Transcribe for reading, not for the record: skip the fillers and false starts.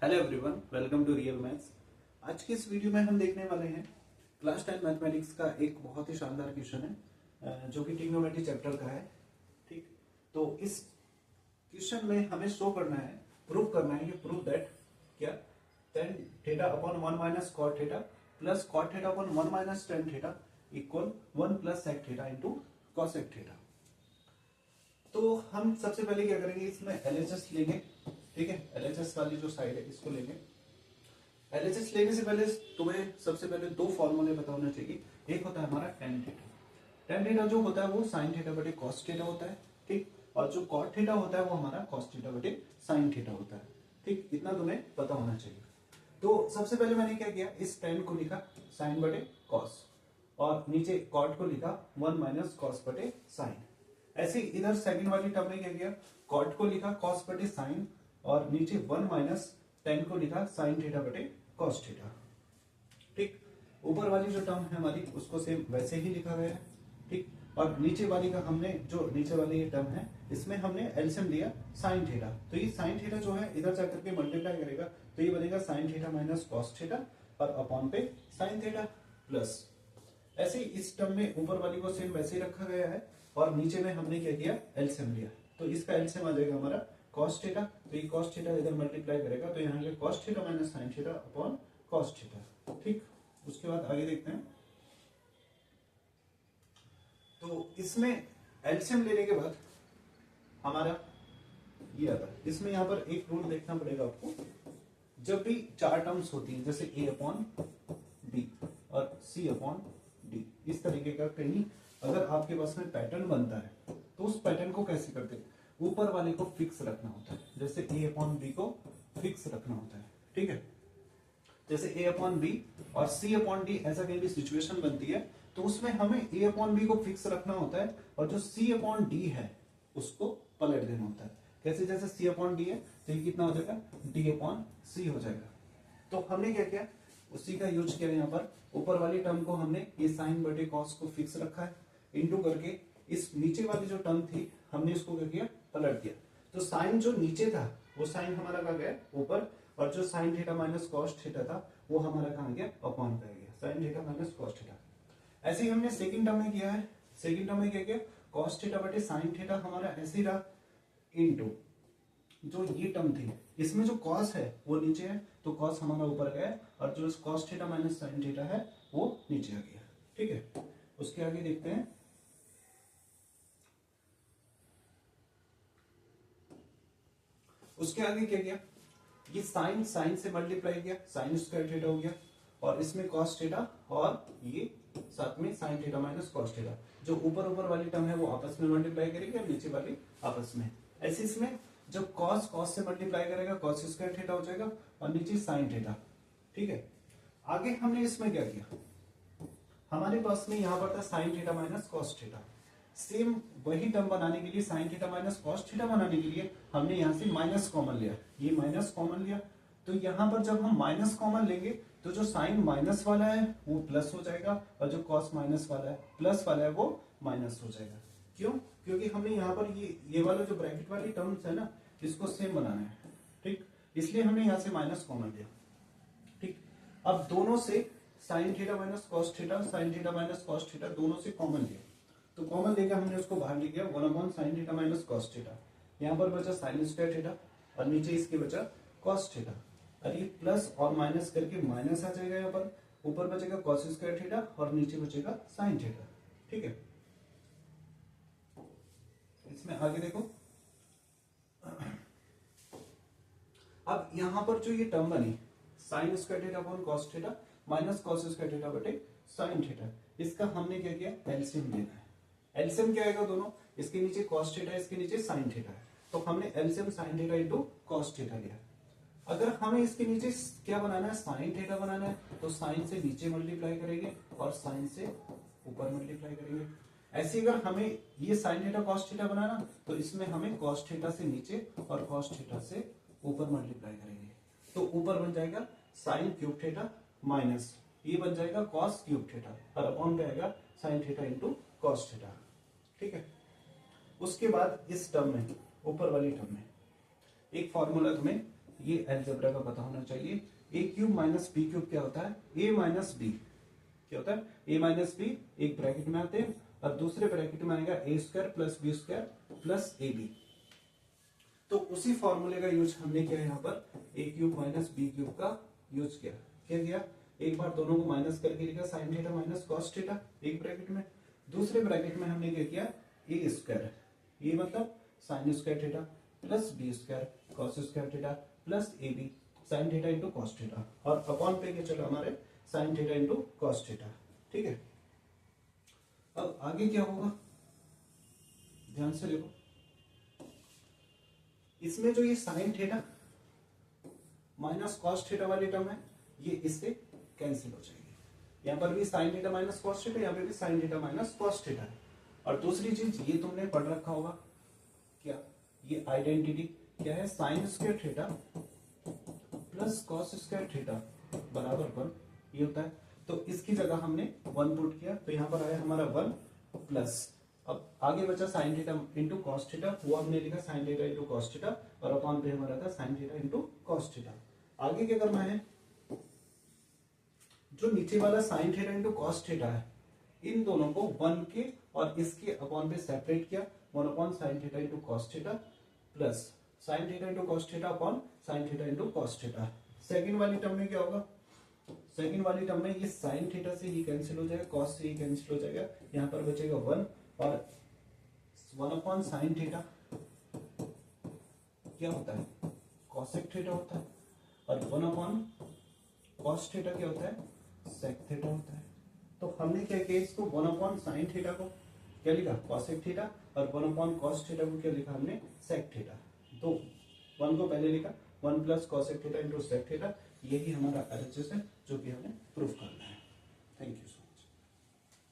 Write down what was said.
Hello everyone, welcome to real maths. आज की इस वीडियो में हम देखने वाले हैं क्लास 10 मैथमेटिक्स का एक बहुत ही शानदार क्वेश्चन है जो कि ट्रिग्नोमेट्री चैप्टर का है। ठीक, तो इस क्वेश्चन में हमें शो करना है, प्रूव करना है, ये प्रूव दैट क्या tan theta upon 1 minus cot theta plus cot theta upon 1 minus tan theta equal 1 plus sec theta into cosec theta. तो हम सबसे पहले क्या करेंगे, इसमें LHS लेंगे। ठीक है, LHS वाली जो साइड है इसको लेंगे। LHS लेने से पहले तुम्हें सबसे पहले दो फॉर्मूले पता होना चाहिए। एक होता है हमारा tan थीटा। tan थीटा जो होता है वो sin थीटा बटे cos थीटा होता है। ठीक, और जो cot थीटा होता है वो हमारा cos थीटा बटे sin थीटा होता है। ठीक, इतना तुम्हें पता होना चाहिए। तो सबसे पहले मैंने क्या किया, इस tan को लिखा sin बटे cos और नीचे cot को लिखा 1 माइनस cos बटे sin। ऐसे इधर सेकंड वाली टर्म में क्या किया, cot को लिखा cos बटे sin और नीचे 1 माइनस tan को लिखा sin थीटा बटे cos थीटा। ठीक, ऊपर वाली जो टर्म है हमारी उसको सेम वैसे ही लिखा गया है। ठीक, और नीचे वाली का हमने जो नीचे वाली ये टर्म है इसमें हमने एलसीएम लिया sin थीटा। तो ये sin थीटा जो है इधर जाकर के मल्टीप्लाई करेगा तो ये बनेगा sin theta minus cos theta और अपॉन पे sin थीटा प्लस। ऐसे ही इस टर्म में ऊपर वाली को सेम वैसे ही रखा गया है और नीचे में हमने क्या किया, एलसीएम लिया। तो इसका एलसीएम आ जाएगा हमारा cos थीटा। तो ये cos थीटा इधर मल्टीप्लाई करेगा तो यहाँ पे cos theta minus sin theta upon cos theta. ठीक, उसके बाद आगे देखते हैं। तो इसमें एलसीएम लेने के बाद हमारा ये आता है। इसमें यहाँ पर एक रूल देखना पड़ेगा आपको। जब भी चार टर्म्स होती हैं जैसे a अपॉन b और c अपॉन d, इस तरीके का कहीं अगर आपके पास में पैटर्न बनता है तो उस पैटर्न को कैसे करते हैं, ऊपर वाले को फिक्स रखना होता है। जैसे a अपॉन b को फिक्स रखना होता है। ठीक है, जैसे a अपॉन b और c अपॉन d ऐसा कहीं भी सिचुएशन बनती है तो उसमें हमें a अपॉन b को फिक्स रखना होता है और जो c अपॉन d है उसको पलट देना होता है। कैसे, जैसे c अपॉन d है तो ये कितना हो जाएगा, d अपॉन c हो जाएगा। तो हमने क्या किया, उसी का यूज किया। यहाँ पर ऊपर वाली टर्म को हमने ये साइन बटे कॉस को फिक्स रखा है, इंटू करके इस नीचे वाली जो टर्म थी हमने इसको क्या किया, पलट दिया। तो साइन जो नीचे था वो साइन हमारा कहाँ गया, ऊपर, और जो sine theta minus cos theta था वो हमारा कहाँ गया, अपॉन पे गया, sine theta minus cos theta. ऐसे ही हमने सेकंड टर्म में किया है। सेकंड टर्म में क्या किया, कॉस थीटा बटे साइन थीटा हमारा ऐसे ही रहा, इंटू जो ये टर्म थी इसमें जो कॉस है वो नीचे है तो कॉस हमारा ऊपर गया और जो cos theta minus sine theta है वो नीचे आ गया। ठीक है, उसके आगे देखते हैं। उसके आगे क्या किया, ये साइन साइन से मल्टीप्लाई किया, साइन स्क्वायर थीटा हो गया और इसमें कॉस थीटा और ये साथ में sine theta minus cos theta. जो ऊपर ऊपर वाली टर्म है वो आपस में मल्टीप्लाई करेगी और नीचे वाली आपस में। ऐसे इसमें जब कॉस कॉस से मल्टीप्लाई करेगा कॉस स्क्वायर थीटा हो जाएगा और नीचे साइन थीटा। ठीक है, आगे हमने इसमें क्या किया, हमारे पास में यहाँ पर था sine theta minus cos theta. Same वही टर्म बनाने के लिए, sine theta minus cos theta बनाने के लिए हमने यहाँ से माइनस कॉमन लिया, ये माइनस कॉमन लिया। तो यहाँ पर जब हम माइनस कॉमन लेंगे तो जो साइन माइनस वाला है वो प्लस हो जाएगा और जो कॉस माइनस वाला है प्लस वाला है वो माइनस हो जाएगा। क्यों, क्योंकि हमने यहाँ पर ये वाला जो ब्रैकेट वाली टर्म्स है ना इसको सेम बनाना है। ठीक, इसलिए हमने यहाँ से माइनस कॉमन लिया। ठीक, अब दोनों से sine theta minus cos theta, sine theta minus cos theta दोनों से कॉमन लिया। तो कॉमन लेकर हमने उसको बाहर ले गया, 1 upon sine theta minus cos theta. यहाँ पर बचा साइन स्क्वायर थीटा और नीचे इसके बचा कॉस थीटा। और ये प्लस और माइनस करके माइनस आ जाएगा, यहाँ पर ऊपर बचेगा कॉस स्क्वायर थीटा और नीचे बचेगा साइन थीटा। ठीक है, इसमें आगे देखो। अब यहाँ पर जो ये टर्म बनी sign square theta upon cos theta minus cos square theta बटे साइन थीटा, इसका हमने क्या किया, एलसीएम लेना है। एलसीएम क्या आएगा, दोनों, इसके नीचे कॉस थीटा है, इसके नीचे साइन थीटा है, तो हमने LCM sign theta into cos theta लिया। अगर हमें इसके नीचे क्या बनाना है, साइन थीटा बनाना है, तो साइन से नीचे मल्टीप्लाई करेंगे और साइन से ऊपर मल्टीप्लाई करेंगे। ऐसे अगर हमें ये साइन थीटा कॉस थीटा बनाना तो इसमें हमें कॉस थीटा से नीचे और कॉस थीटा से ऊपर मल्टीप्लाई करेंगे। तो ऊपर बन जाएगा साइन क्यूब थीटा माइनस ये बन जाएगा कॉस क्यूब थीटा और अपॉन पे आएगा sign theta into cos theta. ठीक है, उसके बाद इस टर्म में, ऊपर वाली टर्म में एक फॉर्मूला तुम्हें ये अलजेब्रा का पता होना चाहिए। A cube minus B cube क्या होता है, ए माइनस बी क्या होता है, ए माइनस बी एक ब्रैकेट में आते हैं और दूसरे ब्रैकेट में आएगा A square plus B square plus A B. तो उसी फॉर्मूले का यूज हमने किया यहाँ पर, A cube minus B cube का यूज किया। क्या किया, एक बार दोनों को माइनस करके लिखा sine theta minus cos theta एक ब्रैकेट में, दूसरे ब्रैकेट में हमने क्या किया, ए स्क्वायर, ये मतलब sine square theta plus B square cos square theta plus A B sine theta into cos theta, और अपॉन पे के चलो हमारे sine theta into cos theta. ठीक है, अब आगे क्या होगा, ध्यान से देखो, इसमें जो ये sine theta minus cos theta वाली टर्म है, ये इससे कैंसिल हो जाएगी। यहां पर भी sine theta minus cos theta, यहां पे भी sine theta minus cos theta है। और दूसरी चीज ये तुमने पढ़ रखा होगा, क्या, ये आइडेंटिटी क्या है, sign square theta plus cos square theta बराबर 1, ये होता है। तो इसकी जगह हमने 1 पुट किया, तो यहां पर आया हमारा 1 प्लस, अब आगे बचा sign theta into cos theta, वो हमने लिखा sign theta into cos theta, और अपॉन पे हमारा था sign theta into cos theta. आगे क्या करना है, जो नीचे वाला sign theta into cos theta है, इन दोनों को 1 के और इसके अपॉन पे सेपरेट किया, 1 upon sine theta into cos theta plus sign theta into cos theta upon sine theta into cos theta. Second वाली टर्म में क्या होगा, सेकेंड वाली टर्म में ये साइन थीटा से ही कैंसिल हो जाएगा, कॉस से ही कैंसिल हो जाएगा, यहाँ पर बचेगा 1, और 1 अपॉन साइन थीटा क्या होता है, कॉसेक थीटा होता है, और 1 अपॉन कॉस थीटा क्या होता है, सेक थीटा होता है। तो हमने क्या किया, इसको 1 अपॉन साइन थीटा को क्या लिखा, कॉसेक थीटा, और 1 अपॉन कॉस थीटा को क्या लिखा हमने, सेक थीटा। तो 1 को पहले लिखा, 1 plus cosec theta into sec theta, यही हमारा एलएचएस है जो कि हमें